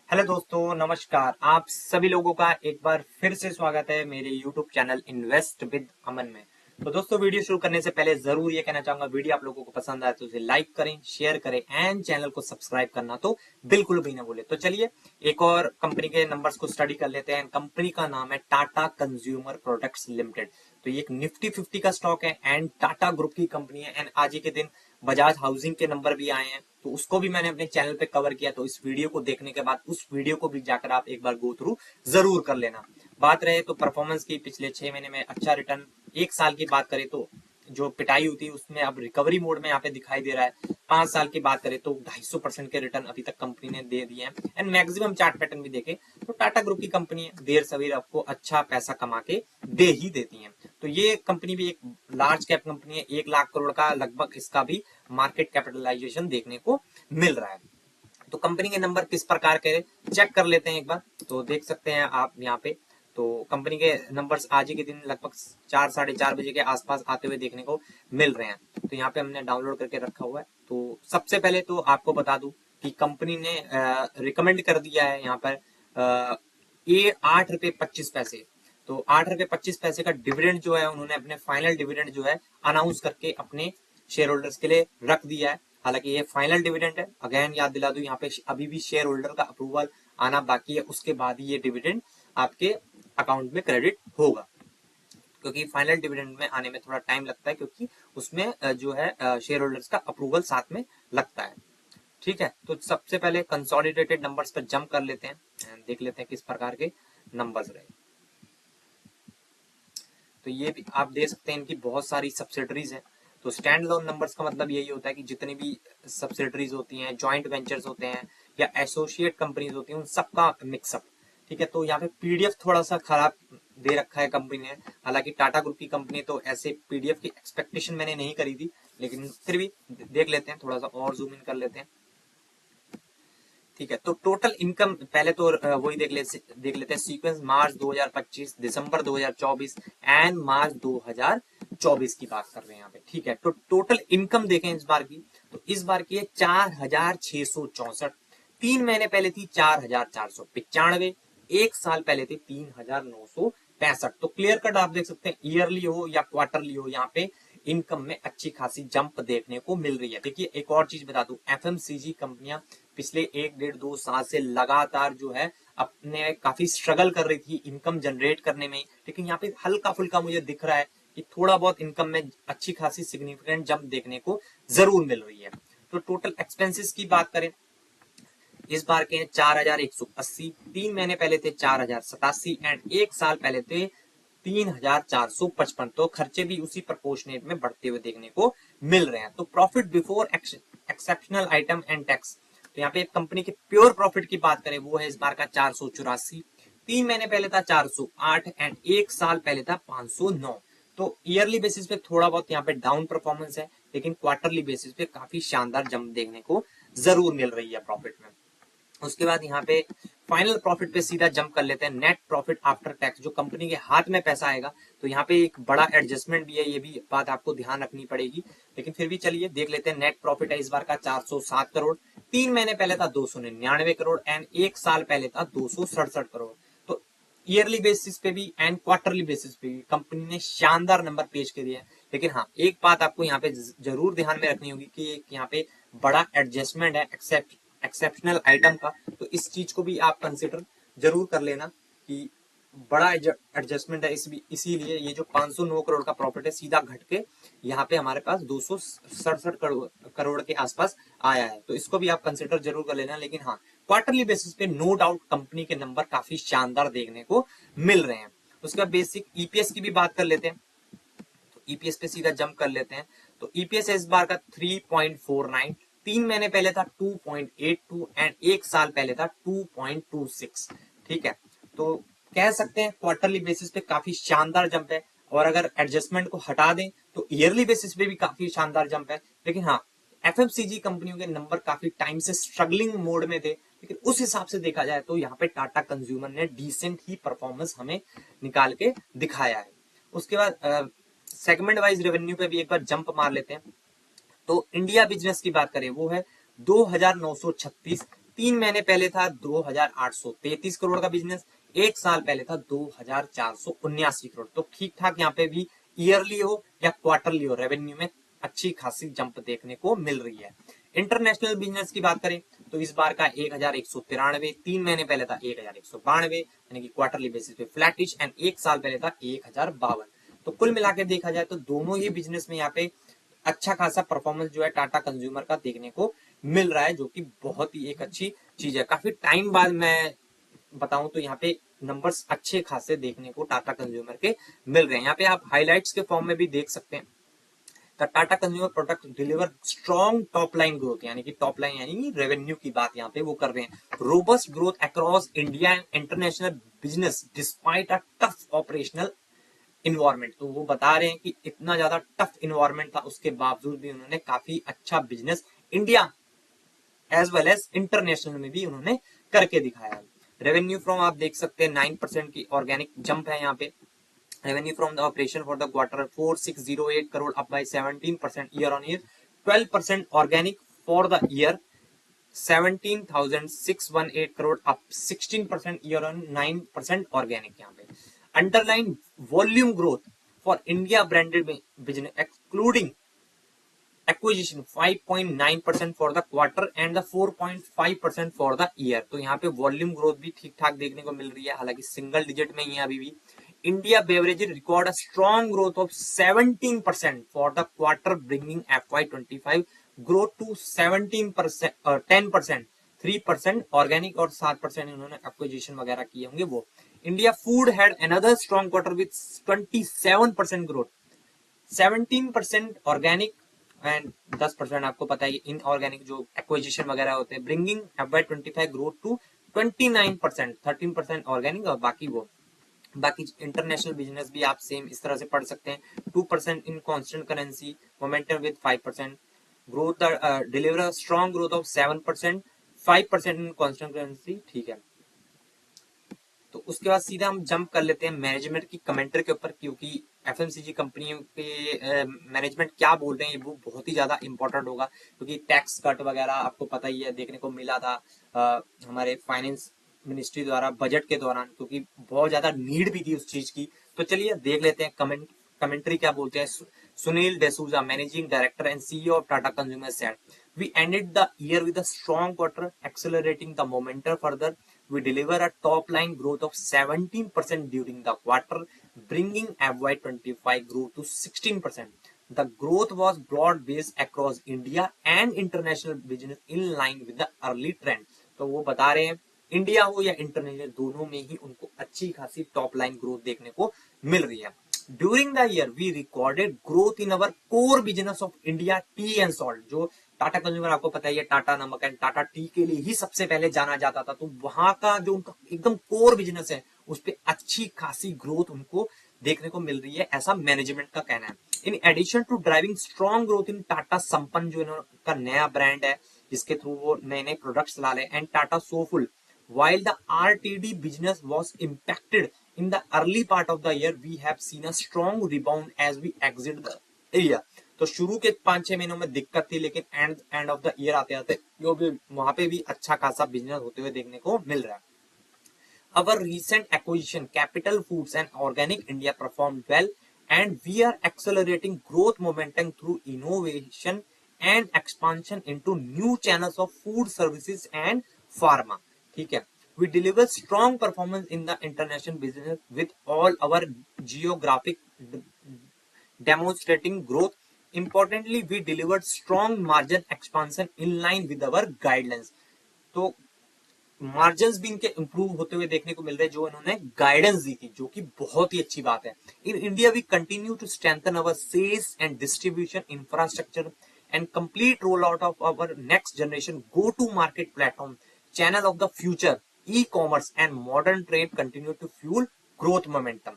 Hello दोस्तों, नमस्कार। आप सभी लोगों का एक बार फिर से स्वागत है मेरे YouTube चैनल इन्वेस्ट विद अमन में। तो दोस्तों, वीडियो शुरू करने से पहले जरूर ये कहना चाहूंगा, वीडियो आप लोगों को पसंद आए तो उसे लाइक करें, शेयर करें एंड चैनल को सब्सक्राइब करना तो बिल्कुल भी ना भूले। तो चलिए एक और कंपनी के नंबर्स को स्टडी कर लेते हैं। कंपनी का नाम है टाटा कंज्यूमर प्रोडक्ट्स लिमिटेड। तो ये एक निफ्टी 50 का स्टॉक है एंड टाटा ग्रुप की कंपनी है। एंड आज ही के दिन बजाज हाउसिंग के नंबर भी आए हैं, तो उसको भी मैंने अपने चैनल पे कवर किया। तो इस वीडियो को देखने के बाद उस वीडियो को भी जाकर आप एक बार गो थ्रू जरूर कर लेना। बात रहे तो परफॉर्मेंस की, पिछले 6 महीने में अच्छा रिटर्न। एक साल की बात करें तो जो पिटाई हुई थी उसमें अब रिकवरी मोड में यहाँ पे दिखाई दे रहा है। 5 साल की बात करें तो 250% के रिटर्न अभी तक कंपनी ने दे दिए हैं। एंड मैक्सिमम चार्ट पैटर्न भी देखे तो टाटा ग्रुप की कंपनी है, देर सवेर आपको अच्छा पैसा कमा के दे ही देती है। तो ये कंपनी भी एक लार्ज कैप कंपनी है, 1 लाख करोड़ का लगभग इसका भी मार्केट कैपिटलाइजेशन देखने को मिल रहा है। तो कंपनी के नंबर किस प्रकार के चेक कर लेते हैं एक बार। तो देख सकते हैं आप यहाँ पे, तो कंपनी के नंबर्स आज ही के दिन लगभग 4 साढ़े 4 बजे के आसपास आते हुए देखने को मिल रहे हैं। तो यहाँ पे हमने डाउनलोड करके रखा हुआ है। तो सबसे पहले तो आपको बता दूं कि कंपनी ने रिकमेंड कर दिया है यहाँ पर ये 8 रुपये 25 पैसे। तो 8 रुपये 25 पैसे का डिविडेंड जो है उन्होंने अपने फाइनल डिविडेंड जो है अनाउंस करके अपने शेयर होल्डर्स के लिए रख दिया है। हालांकि ये फाइनल डिविडेंड है, अगेन याद दिला दूं, यहाँ पे अभी भी शेयर होल्डर का अप्रूवल आना बाकी है, उसके बाद ही ये डिविडेंड आपके अकाउंट में क्रेडिट होगा। क्योंकि फाइनल डिविडेंड में आने में थोड़ा टाइम लगता है, क्योंकि उसमें जो है शेयर होल्डर्स का अप्रूवल साथ में लगता है। ठीक है, तो सबसे पहले कंसोलिडेटेड नंबर्स पर जंप कर लेते हैं, देख लेते हैं किस प्रकार के नंबर्स रहे। तो ये भी आप देख सकते हैं, इनकी बहुत सारी सब्सिडरीज हैं। तो स्टैंड लोन नंबर्स का मतलब यही होता है कि जितनी भी सब्सिडरीज होती हैं, जॉइंट वेंचर्स होते हैं या एसोसिएट कंपनीज होती हैं, उन सबका मिक्सअप। ठीक है, तो यहाँ पे पीडीएफ थोड़ा सा खराब दे रखा है कंपनी ने। हालांकि टाटा ग्रुप की कंपनी, तो ऐसे पीडीएफ की एक्सपेक्टेशन मैंने नहीं करी थी, लेकिन फिर भी देख लेते हैं, थोड़ा सा और जूम इन कर लेते हैं। ठीक है, तो टोटल इनकम पहले तो वही देख लेते हैं सीक्वेंस। मार्च 2025, दिसंबर 2024 एंड मार्च 2024 की बात कर रहे हैं यहाँ पे। ठीक है, तो टोटल इनकम देखें इस बार की, तो इस बार की है 4,664। 3 महीने पहले थी 4,495। एक साल पहले थे 3,965। तो क्लियर कट आप देख सकते हैं, ईयरली हो या क्वार्टरली हो, यहाँ पे इनकम में अच्छी खासी जंप देखने को मिल रही है। देखिए एक और चीज बता दूं, एफएमसीजी कंपनियां पिछले 1 डेढ़ 2 साल से लगातार जो है अपने काफी स्ट्रगल कर रही थी इनकम जनरेट करने में, लेकिन यहाँ पे हल्का फुल्का मुझे दिख रहा है कि थोड़ा बहुत इनकम में अच्छी खासी सिग्निफिकेंट जंप देखने को जरूर मिल रही है। तो टोटल एक्सपेंसेस की बात करें, इस बार के 4,180। 3 महीने पहले थे 4,087 एंड एक साल पहले थे 3,455। तो खर्चे भी उसी प्रपोर्शनेट में बढ़ते हुए देखने को मिल रहे हैं। तो profit before exceptional item and tax, तो यहाँ पे कंपनी के प्योर प्रॉफिट की बात करें, वो है इस बार का 484। 3 महीने पहले था 408 एंड एक साल पहले था 509। तो ईयरली बेसिस पे थोड़ा बहुत यहाँ पे डाउन परफॉर्मेंस है, लेकिन क्वार्टरली बेसिस पे काफी शानदार जंप देखने को जरूर मिल रही है प्रॉफिट में। उसके बाद यहाँ पे फाइनल प्रॉफिट पे सीधा जंप कर लेते हैं, नेट प्रॉफिट आफ्टर टैक्स, जो कंपनी के हाथ में पैसा आएगा। तो यहाँ पे एक बड़ा एडजस्टमेंट भी है, ये भी बात आपको ध्यान रखनी पड़ेगी, लेकिन फिर भी चलिए देख लेते हैं। नेट प्रॉफिट है इस बार का 407 करोड़। 3 महीने पहले था 299 करोड़ एंड एक साल पहले था 267 करोड़। तो ईयरली बेसिस पे भी एंड क्वार्टरली बेसिस पे भी कंपनी ने शानदार नंबर पेश किए हैं। लेकिन हाँ, एक बात आपको यहाँ पे जरूर ध्यान में रखनी होगी कि यहाँ पे बड़ा एडजस्टमेंट है एक्सेप्शनल आइटम का। तो इस चीज को भी आप कंसिडर जरूर कर लेना कि बड़ा एडजस्टमेंट है, इसीलिए ये जो 509 करोड़ का प्रॉफिट है सीधा घट के यहाँ पे हमारे पास 267 करोड़ के आसपास आया है। तो इसको भी आप कंसिडर जरूर कर लेना। लेकिन हाँ, क्वार्टरली बेसिस पे नो डाउट कंपनी के नंबर काफी शानदार देखने को मिल रहे हैं। उसका बेसिक ईपीएस की भी बात कर लेते हैं। तो ईपीएस पे सीधा जंप कर लेते हैं। तो ईपीएस इस बार का 3.49। 3 महीने पहले था 2.82 एंड एक साल पहले था 2.26। ठीक है, तो कह सकते हैं क्वार्टरली बेसिस पे काफी शानदार जंप है, और अगर एडजस्टमेंट को हटा दें तो ईयरली बेसिस पे भी काफी शानदार जंप है। लेकिन हाँ, एफएमसीजी कंपनियों के नंबर काफी टाइम से स्ट्रगलिंग मोड में थे, लेकिन उस हिसाब से देखा जाए तो यहाँ पे टाटा कंज्यूमर ने डिसेंट ही परफॉर्मेंस हमें निकाल के दिखाया है। उसके बाद सेगमेंट वाइज रेवेन्यू पे भी एक बार जंप मार लेते हैं। तो इंडिया बिजनेस की बात करें, वो है 2,936। 3 महीने पहले था 2833 करोड़ का बिजनेस, एक साल पहले था 2479 करोड़। तो ठीक ठाक यहाँ पे भी ईयरली हो या क्वार्टरली हो, रेवेन्यू में अच्छी खासी जंप देखने को मिल रही है। इंटरनेशनल बिजनेस की बात करें तो इस बार का 1193, 3 महीने पहले था 1192, यानी कि क्वार्टरली बेसिस पे फ्लैटिश, एंड एक साल पहले था 1052। तो कुल मिला के देखा जाए तो दोनों ही बिजनेस में यहाँ पे अच्छा खासा परफॉर्मेंस जो है टाटा कंज्यूमर का देखने को मिल रहा है, जो कि बहुत ही एक अच्छी चीज है। काफी टाइम बाद मैं बताऊं तो यहाँ पे नंबर्स अच्छे खासे देखने को टाटा कंज्यूमर के मिल रहे हैं। यहाँ पे आप हाइलाइट्स के फॉर्म में भी देख सकते हैं। The Tata consumer product deliver strong top line growth, यानी कि टॉप लाइन यानी रेवेन्यू की बात यहाँ पे वो कर रहे हैं। Robust growth across India and international business despite a tough operational environment. तो वो बता रहे हैं कि इतना ज्यादा टफ इन्वायरमेंट था, उसके बावजूद भी उन्होंने काफी अच्छा business India as well as international में भी उन्होंने करके दिखाया। रेवेन्यू फ्रॉम आप देख सकते हैं 9% की ऑर्गेनिक जंप है यहाँ पे। Revenue from the operation for the quarter 4608 crore, up by 17% year on year, 12% organic for the year, 17,618 crore, up 16% year on, 9% organic. यहाँ पे underline volume growth for India branded business excluding acquisition 5.9% for the quarter and the 4.5% for the year. तो यहाँ पे volume growth भी ठीक ठाक देखने को मिल रही है, हालांकि सिंगल डिजिट में ही है अभी भी। India beverage record a strong growth of 17% for the quarter, bringing FY25 growth to 17%, 10%, 3% organic और 7% इन्होंने एक्विजिशन वगैरह किए होंगे वो। India food had another strong quarter with 27% growth, 17% organic and 10% आपको पता है इन ऑर्गेनिक जो एक्विजिशन वगैरह होते हैं, bringing FY25 growth to 29%, 13% organic और बाकी इंटरनेशनल बिजनेस भी आप सेम इस तरह से पढ़ सकते हैं। 2% in constant currency, momentum with 5% growth, deliver strong growth of 7%, 5% in constant currency. ठीक है, तो उसके बाद सीधा हम जंप कर लेते हैं मैनेजमेंट की कमेंट्री के ऊपर, क्योंकि एफएमसीजी कंपनियों के मैनेजमेंट क्या बोल रहे हैं वो बहुत ही ज्यादा इंपॉर्टेंट होगा, क्योंकि टैक्स कट वगैरह आपको पता ही है देखने को मिला था हमारे फाइनेंस मिनिस्ट्री द्वारा बजट के दौरान, क्योंकि बहुत ज्यादा नीड भी थी उस चीज की। तो चलिए देख लेते हैं कमेंट्री क्या बोलते हैं। Sunil D'Souza, managing director and CEO of Tata consumer, said we ended the year with a strong quarter, accelerating the momentum further. We deliver a top line growth of 17% during the quarter, bringing FY25 growth to 16%. The growth was broad based across India and international business in line with the early trend. तो वो बता रहे हैं India हो या international दोनों में ही उनको अच्छी खासी टॉप लाइन ग्रोथ देखने को मिल रही है। During the year we recorded growth in our core business of India tea and salt. जो टाटा कंज्यूमर आपको पता है टाटा नमक एंड टाटा टी के लिए ही सबसे पहले जाना जाता था, तो वहां का जो उनका एकदम कोर बिजनेस है उस पर अच्छी खासी ग्रोथ उनको देखने को मिल रही है, ऐसा मैनेजमेंट का कहना है। In addition to driving strong growth in Tata Sampann जो इनका नया ब्रांड है जिसके थ्रू वो नए नए प्रोडक्ट्स ला रहे, and Tata Soulfull, while the RTD business was impacted in the early part of the year, we have seen a strong rebound as we exit the year. तो शुरू के 5-6 महीनों में दिक्कत थी, लेकिन एंड ऑफ द ईयर आते आते जो भी वहां पे भी अच्छा खासा बिजनेस होते हुए देखने को मिल रहा है। Our recent acquisition, Capital Foods and Organic India, performed well, and we are accelerating growth momentum through innovation and expansion into new channels of food services and pharma. ठीक है, we deliver strong performance in the international business with all our geographic demonstrating growth. Importantly, we delivered strong margin expansion in line with our guidelines. तो margin भी इनके improve होते हुए देखने को मिल रहे हैं जो इन्होंने गाइडेंस दी थी, जो कि बहुत ही अच्छी बात है। In India we continue to strengthen our sales and distribution infrastructure and complete roll out of our next generation go to market platform, channel of the future, e commerce and modern trade continue to fuel growth momentum.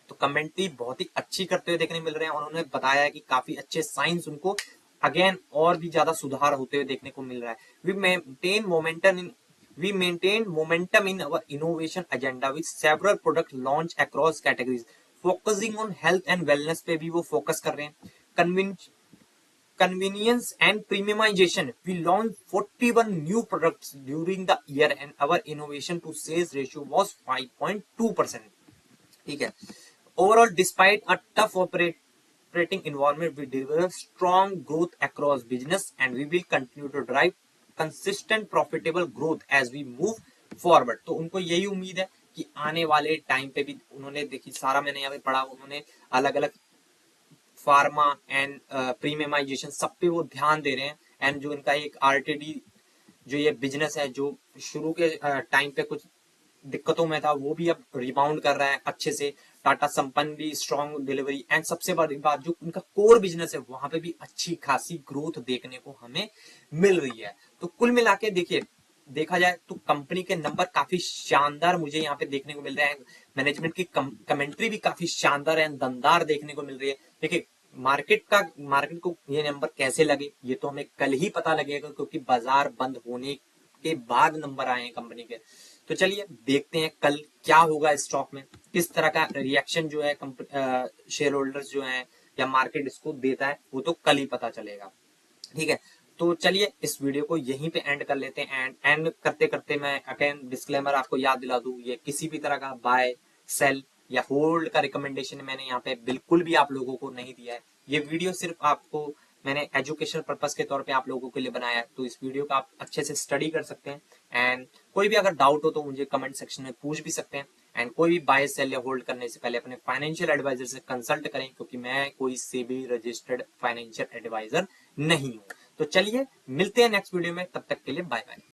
तो commentary बहुत ही अच्छी करते हुए देखने मिल रहे हैं और उन्होंने बताया है कि काफी अच्छे साइंस उनको अगेन और भी ज्यादा सुधार होते हुए देखने को मिल रहा है। We maintain momentum in our innovation agenda with several product launch across categories, focusing on health and wellness पे भी वो फोकस कर रहे हैं। convenience and premiumization, we launched 41 new products during the year and our innovation to sales ratio was 5.2%. ठीक है. Overall, despite a tough operating environment, we deliver strong growth across business and we will continue to drive consistent profitable growth as we move forward. तो उनको यही उम्मीद है कि आने वाले टाइम पे भी उन्होंने देखिए सारा मैंने यहाँ पे पढ़ा, उन्होंने अलग अलग फार्मा एंड प्रीमियमाइजेशन सब पे वो ध्यान दे रहे हैं. एंड जो इनका एक आरटीडी जो ये बिजनेस है जो शुरू के टाइम पे कुछ दिक्कतों में था वो भी अब रिबाउंड कर रहा है अच्छे से. टाटा संपन्न भी स्ट्रॉन्ग डिलीवरी एंड सबसे बड़ी बात जो उनका कोर बिजनेस है वहां पे भी अच्छी खासी ग्रोथ देखने को हमें मिल रही है. तो कुल मिला के देखिए देखा जाए तो कंपनी के नंबर काफी शानदार मुझे यहाँ पे देखने को मिल रहे हैं. मैनेजमेंट की कमेंट्री भी काफी शानदार है, दमदार देखने को मिल रही है. देखिए मार्केट को ये नंबर कैसे लगे ये तो हमें कल ही पता लगेगा क्योंकि बाजार बंद होने के बाद नंबर आए हैं कंपनी के. तो चलिए देखते हैं कल क्या होगा स्टॉक में, किस तरह का रिएक्शन जो है शेयर होल्डर्स जो है या मार्केट इसको देता है वो तो कल ही पता चलेगा. ठीक है, तो चलिए इस वीडियो को यहीं पे एंड कर लेते हैं. एंड करते करते मैं अगेन डिस्क्लेमर आपको याद दिला दूं, ये किसी भी तरह का बाय सेल या होल्ड का रिकमेंडेशन मैंने यहाँ पे बिल्कुल भी आप लोगों को नहीं दिया है. ये वीडियो सिर्फ आपको मैंने एजुकेशन पर्पस के तौर पे आप लोगों के लिए बनाया है. तो इस वीडियो का आप अच्छे से स्टडी कर सकते हैं. एंड कोई भी अगर डाउट हो तो मुझे कमेंट सेक्शन में पूछ भी सकते हैं. एंड कोई भी बाय सेल या होल्ड करने से पहले अपने फाइनेंशियल एडवाइजर से कंसल्ट करें क्योंकि मैं कोई सेबी रजिस्टर्ड फाइनेंशियल एडवाइजर नहीं हूं. तो चलिए मिलते हैं नेक्स्ट वीडियो में, तब तक के लिए बाय बाय.